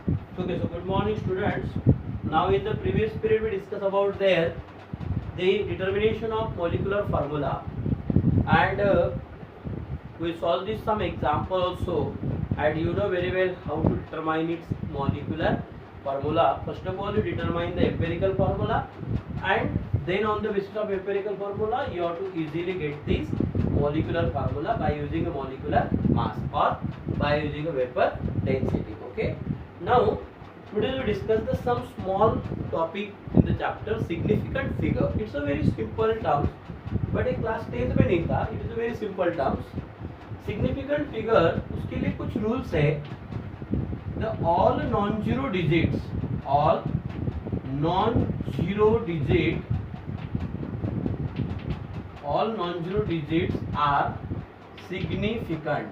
Okay, so good morning students. Now in the previous period we discussed about the determination of molecular formula, and we solved this some example also, and you know very well how to determine its molecular formula. First of all you determine the empirical formula, and then on the basis of empirical formula you have to easily get this molecular formula by using a molecular mass or by using a vapor density. Okay, now today we discuss the some small topic in the chapter significant figure. It's a very simple terms, but एक class 10th में नहीं था. It is a very simple terms. Significant figure उसके लिए कुछ rules है. The all non-zero digits are significant.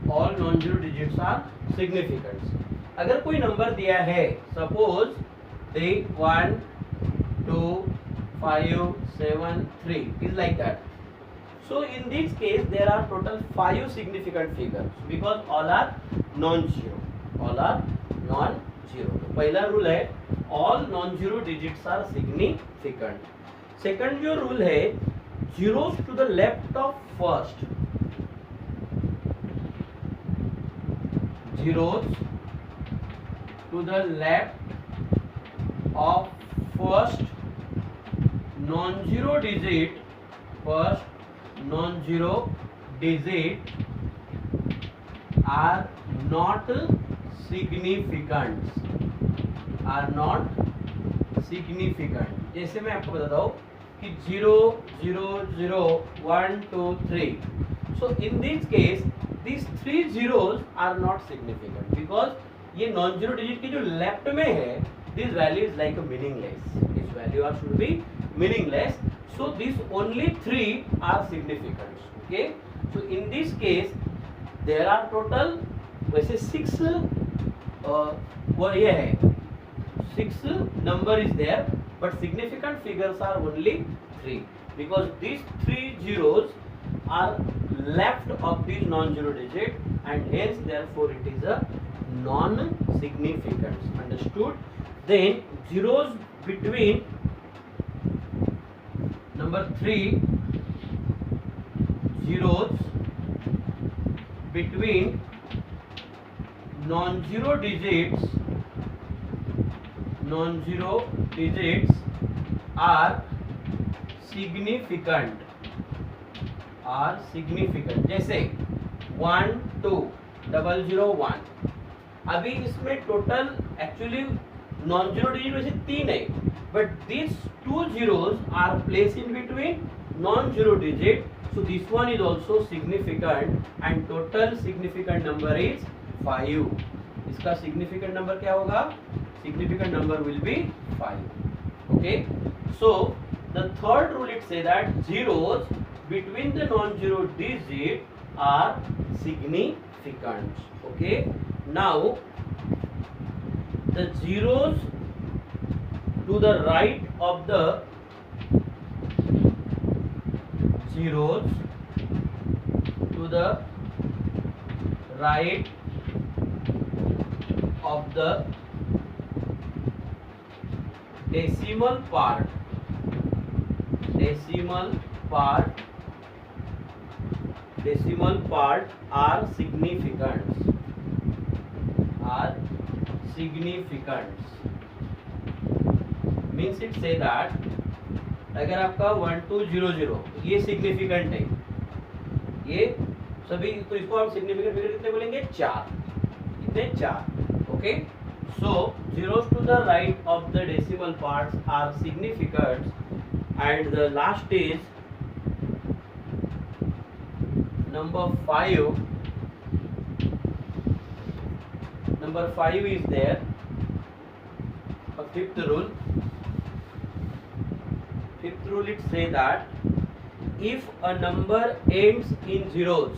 All non-zero digits are significant. अगर कोई नंबर दिया है, suppose they 1 2 5 7 3 is like that. So in this case there are total 5 significant figures because all are non-zero. तो पहला rule है all non-zero digits are significant. Second जो rule है zeros to the left of first. Zeros to the left of first non-zero digit are not significant. जैसे मैं आपको बताता हूँ कि 0 0 0 1 2 3. So in this case these 3 zeros are not significant because ये non zero digit की जो लेफ्ट में है this value is like meaningless. This value are should be meaningless. So this only 3 are significant. Okay, so in this case there are total वैसे 6 वो ये है 6 number is there, but significant figures are only 3 because these 3 zeros are left of these non-zero digit and hence therefore it is a non-significant. Understood? Then zeros between number 3, zeros between non-zero digits are significant. जैसे 1 2 0 0 1. अभी इसमें total actually non zero digit वैसे 3 है, but this 2 zeros are place in between non zero digit. So this one is also significant and total significant number is 5. इसका significant number क्या होगा? Significant number will be 5. Okay, so the third rule it says that zeros between the non-zero digit are significant. Okay, now the zeros to the right of the decimal part are significant. Means it say that अगर आपका 1 2 0 0 ये significant है, ये सभी, तो इसको हम significant figure कितने बोलेंगे? 4. कितने? 4. Okay, so zeros to the right of the decimal parts are significant and the last is number 5 is there. A fifth rule it say that if a number ends in zeros,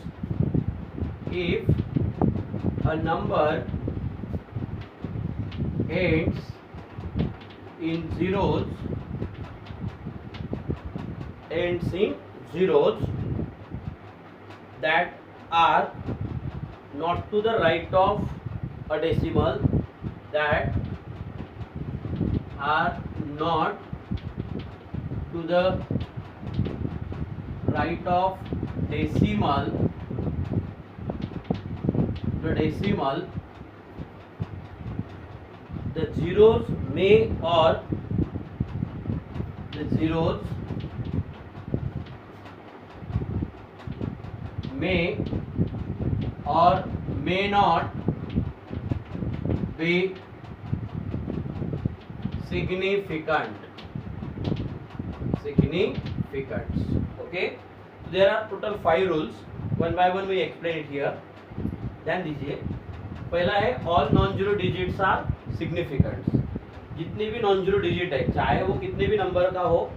that are not to the right of a decimal that are not to the right of decimal, the zeros may or may not be significant. Okay, so there are total 5 rules. One by one we explain it here. ध्यान दीजिए, पहला है all non zero digits are significant. जितने भी non zero digit है, चाहे वो कितने भी नंबर का हो,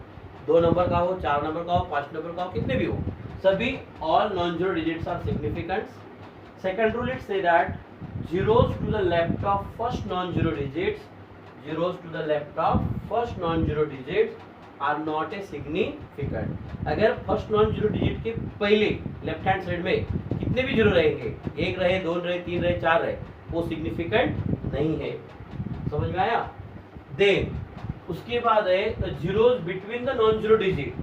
2 नंबर का हो, 4 नंबर का हो, 5 नंबर का हो, कितने भी हो, सभी all non zero digits are significant. Second rule it says that zeros to the left of first non-zero digits, are not a significant. अगर फर्स्ट नॉन जीरो डिजिट के पहले लेफ्ट हैंड साइड में कितने भी जीरो रहेंगे, 1 रहे, 2 रहे, 3 रहे, 4 रहे, वो सिग्निफिकेंट नहीं है. समझ में आया? देन उसके बाद है zeros between the non zero digit.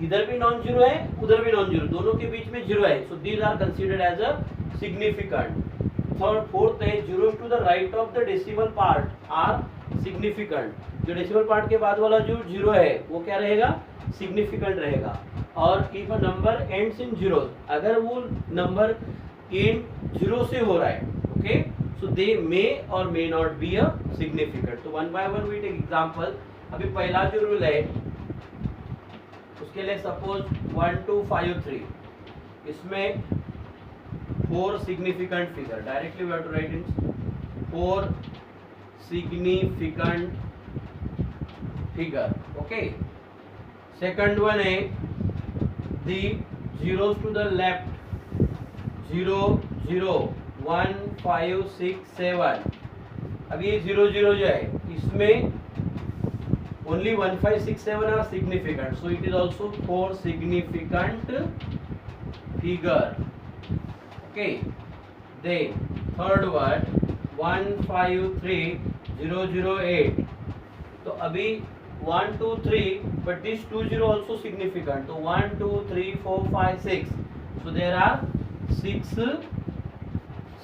इधर भी नॉन जीरो है, उधर भी नॉन जीरो, दोनों के बीच में जीरो है, so these are considered as a significant. Third fourth है zeros to the right of the decimal part are significant. जो डेसिमल पार्ट के बाद वाला जो जीरो है वो क्या रहेगा? सिग्निफिकेंट रहेगा. और if a number ends in zero, अगर वो नंबर एंड जीरो से हो रहा है, okay, so they may or may not be a significant. तो one by one we take example. अभी पहला जो रूल है उसके लिए सपोज 1 2 5 3, इसमें 4 significant figure. Directly we have to write in 4 significant figure. Okay. Second one है the zeros to the left, 0 0 1 5 6 7. अब ये 0 0 जो है इसमें only 1 5 6 7 are significant, so it is also 4 significant figure. Okay, then third one 1 5 3 0 0 8. तो अभी 1 2 3, but this 2 0 also significant. तो 1 2 3 4 5 6. So there are 6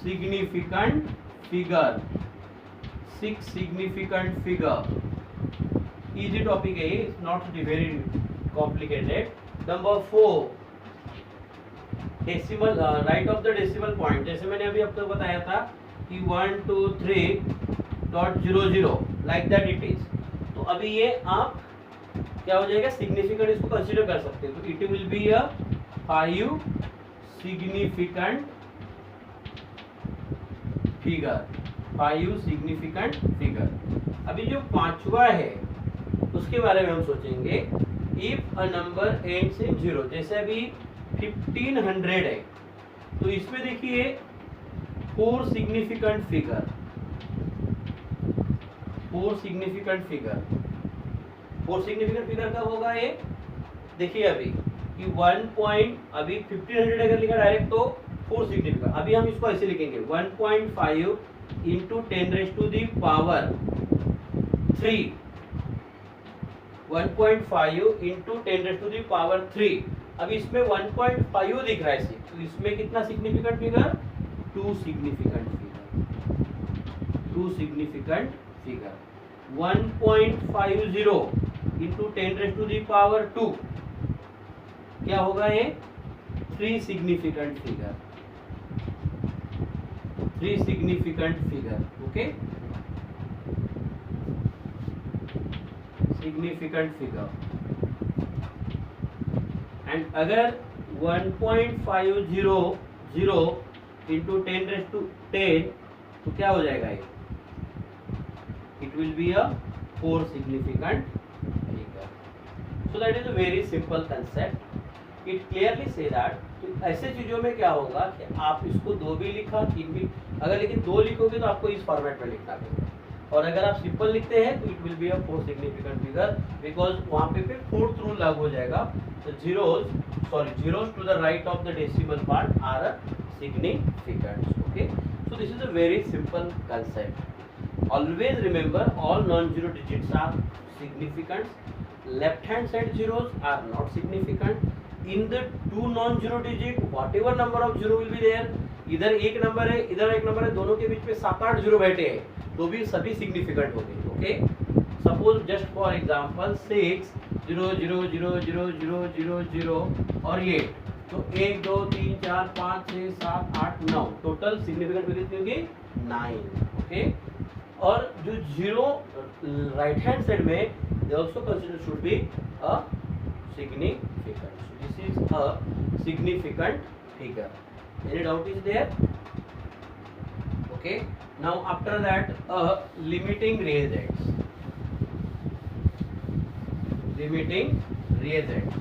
significant figure. 6 significant figure. Easy topic है, it's not very complicated. Number 4. Decimal right of the decimal point. जैसे मैंने अभी आपको बताया था कि 1 2 3.00 लाइक दैट इट इज. तो अभी ये आप क्या हो जाएगा? सिग्निफिकेंट इसको कंसीडर कर सकते हैं. तो it will be a 5 significant figure. अभी जो पांचवा है उसके बारे में हम सोचेंगे. If a number ends in zero, जैसे अभी 1500 है, तो इसमें देखिए 4 सिग्निफिकेंट फिगर. 4 सिग्निफिकेंट फिगर कब होगा? ये देखिए अभी कि 1 पॉइंट, अभी 1500 अगर लिखा डायरेक्ट तो 4 सिग्निफिकेंट. अभी हम इसको ऐसे लिखेंगे 1.5 into 10 raise to the power 3. 1.5 into 10 raise to the power 3. अब इसमें 1.5 दिख रहा है, तो इसमें कितना significant figure? 2 significant figure. 1.50 into 10 raise to the power 2 क्या होगा? ये 3 significant figure. Okay, significant figure. And अगर 1.500 इंटू 10 रेज़ टू 10 तो क्या हो जाएगा? ये it will be a 4 significant figure. So that is a very simple concept. It clearly say that ऐसे चीजों में क्या होगा कि आप इसको 2 भी लिखा, 3 भी, अगर लेकिन 2 लिखोगे तो आपको इस फॉर्मेट में लिखना पड़ेगा. और अगर आप सिंपल लिखते हैं तो it will be a 4 significant figure, because वहाँ पे फिर 4th रूल लागू हो जाएगा. तो zeros to the right of the decimal part are significant. Okay, So this is a very simple concept. Always remember all non-zero digits are significant. Left hand side zeros are not significant. In the two non-zero digit, whatever number of zero will be there, इधर एक number है इधर एक number है, दोनों के बीच में 7-8 zero बैठे हैं तो भी सभी सिग्निफिकेंट हो गए. Okay, suppose just for example 6 0 0 0 0 0 0 0 और 8, तो 1 2 3 4 5 6 7 8 9 टोटल सिग्निफिकेंट वैल्यू कितनी होगी 9. ओके, और जो जीरो राइट हैंड साइड में they also consider should be a significant. So this is a significant figure. Any doubt is there? Okay. Now after that, limiting reagents. Limiting reagents.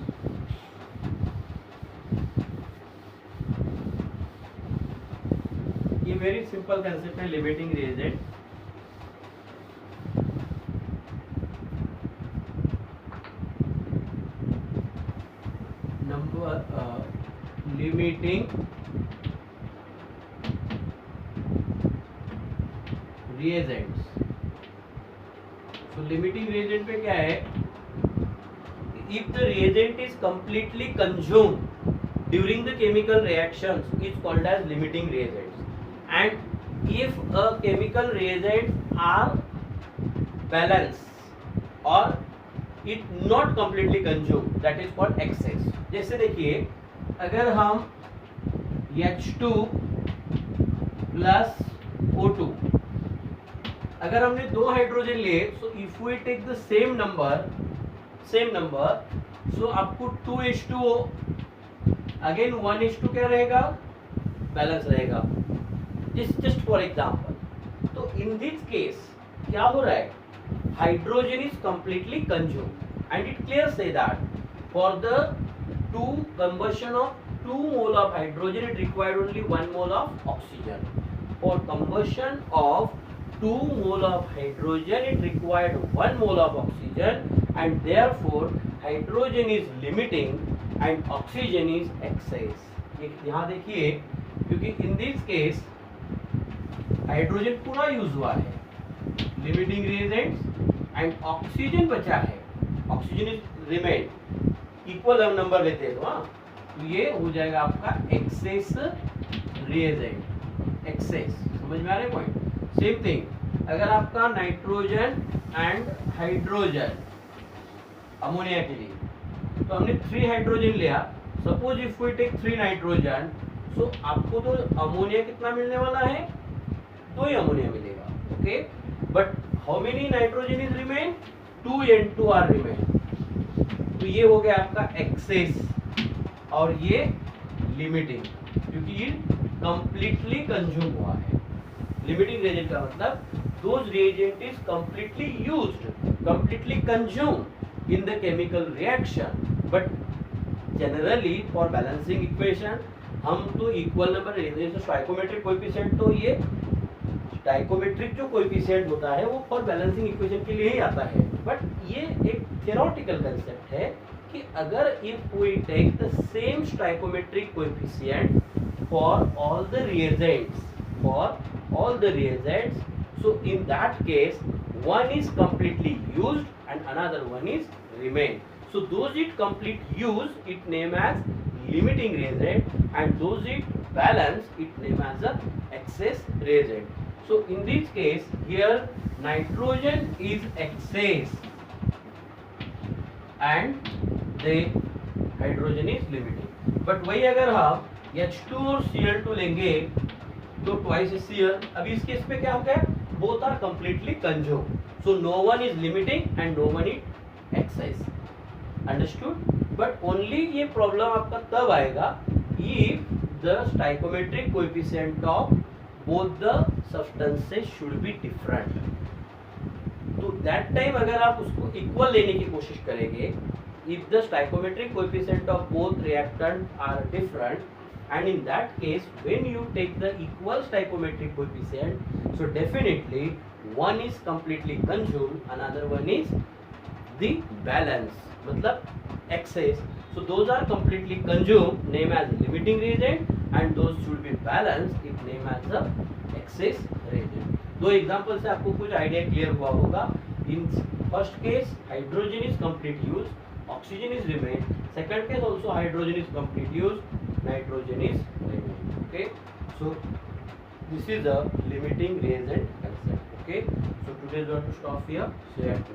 ये very simple concept है limiting reagent. Limiting reagents. So limiting reagent पे क्या है? If the reagent is completely consumed during the chemical reactions, is called as limiting reagents. And if a chemical reagents are balanced or it not completely consumed, that is called excess. जैसे देखिए, अगर हम H2 plus O2, अगर हमने दो hydrogen लिए, so if we take the same number, so आपको 2H2O again 1H2 क्या रहेगा, बैलेंस रहेगा. Just for example. तो इन दिस केस क्या हो रहा है, hydrogen is completely consumed and it clear से that for the two combustion of 2 mole of hydrogen it required only 1 mole of oxygen. For combustion of 2 mole of hydrogen it required 1 mole of oxygen, and therefore hydrogen is limiting and oxygen is excess. यहाँ देखिए, क्योंकि in this case hydrogen पूरा use हुआ है, limiting reagents and oxygen बचा है, oxygen is remained, equal हम number लेते हैं. हाँ, तो ये हो जाएगा आपका एक्सेस रिएजेंट. एक्सेस समझ में आ रहा है पॉइंट. सेम थिंग अगर आपका नाइट्रोजन एंड हाइड्रोजन अमोनिया के लिए, तो हमने 3 हाइड्रोजन लिया. Suppose if we take 3 nitrogen, so आपको तो अमोनिया कितना मिलने वाला है, 2 ही अमोनिया मिलेगा. Okay, but how many nitrogen is remain, 2 N2 are remain. तो ये हो गया आपका एक्सेस और ये लिमिटिंग, क्योंकि ये कंप्लीटली कंज्यूम हुआ है. लिमिटिंग रिएजेंट का मतलब those reagent is completely used, completely consumed in the chemical reaction. But generally for balancing equation हम तो इक्वल नंबर, जैसे स्टोइकोमेट्रिक कोएफिशिएंट, तो ये स्टोइकोमेट्रिक जो कोएफिशिएंट होता है वो फॉर बैलेंसिंग इक्वेशन के लिए ही आता है. बट ये एक theoretical concept है कि अगर if we take the same stoichiometric coefficient for all the reagents, so in that case one is completely used and another one is remain. So those it complete use it name as limiting reagent, and those it balance it name as a excess reagent. So in this case here nitrogen is excess and the hydrogen is limiting. But वही अगर हम H2 और Cl2 लेंगे तो twice Cl, अभी इस case पे क्या हो गया, both are completely consumed, so no one is limiting and no one is excess. Understood? But only ये प्रॉब्लम आपका तब आएगा if the stoichiometric coefficient of both the substances should be different. तो दैट टाइम अगर आप उसको equal लेने की कोशिश करेंगे, if the stoichiometric coefficient of both reactant are different, and in that case when you take the equal stoichiometric coefficient, so definitely one is completely consumed, another one is the balance, मतलब excess. So those are completely consumed, name as limiting reagent, and those should be balanced if named as the excess reagent. दो example से आपको कुछ idea clear हुआ होगा. In first case hydrogen is complete use, oxygen is remain. Second case also hydrogen is complete use, nitrogen is remain. Okay, so this is the limiting reagent concept. Okay, so today we have to stop here. Share it.